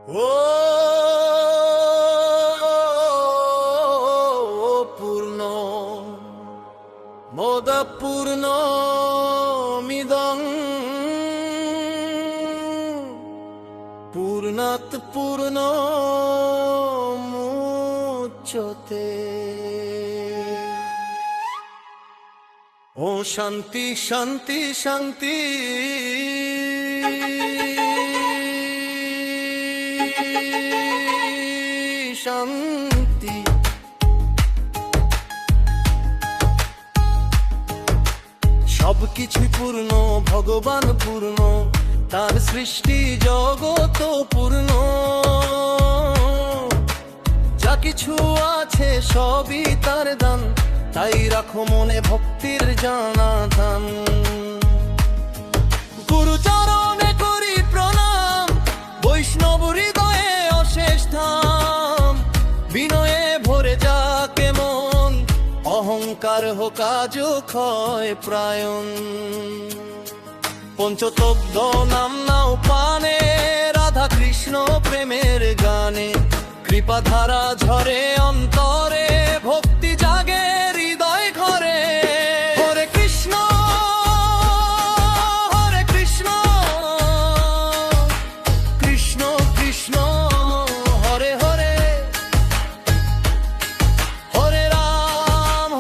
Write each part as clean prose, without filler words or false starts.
ও পূর্ণ মোদ পূর্ণ মিদং পূর্ণাৎ পূর্ণ মুচ্যতে। ও শান্তি শান্তি শান্তি শান্তি। সবকিছুই পূর্ণ, ভগবান পূর্ণ, তার সৃষ্টি জগৎ পূর্ণ। যা কিছু আছে সবই তার দান, তাই রাখো মনে ভক্তির জানাধান। গুরুচরণে করি প্রণাম, বৈষ্ণব হৃদয়ে অশেষ ধাম। বিনয়ে ভরে যাকে মন, অহংকার হোক আজ ক্ষয় প্রায়ণ। পঞ্চতব্দ নাম নাও পানে, রাধা কৃষ্ণ প্রেমের গানে। কৃপাধারা ঝরে অন্তরে, ভক্তি জাগে হৃদয় ঘরে। হরে কৃষ্ণ হরে কৃষ্ণ, কৃষ্ণ কৃষ্ণ হরে হরে। হরে রাম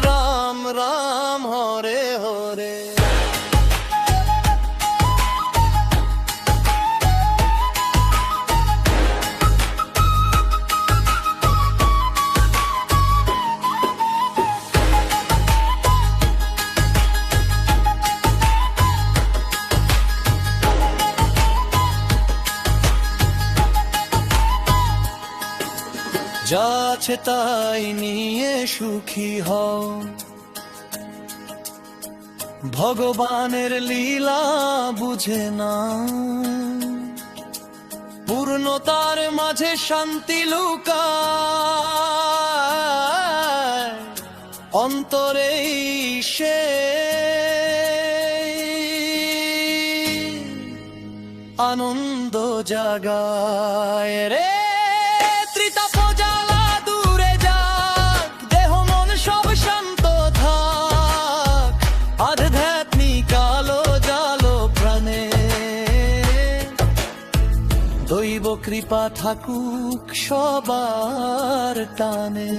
রাম রাম হরে হরে। যা আছে তাই নিয়ে সুখী হও, ভগবানের লীলা বুঝে না। পূর্ণতার মাঝে শান্তি লুকায়, অন্তরেই সে আনন্দ জাগায় রে। দৈব কৃপা থাকুক সবার টানে।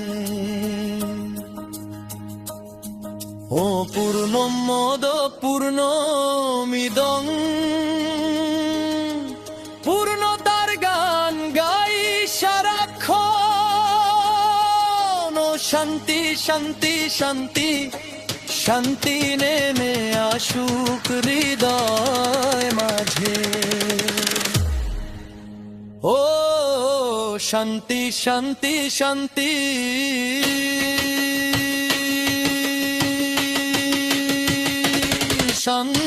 ও পূর্ণ মোদ পূর্ণ মিদং, পূর্ণতার গান গাই সারাক্ষণ। ও শান্তি শান্তি শান্তি শান্তি নেমে আসুক হৃদয় মাঝে। ও শান্তি শান্তি শান্তি শান্তি।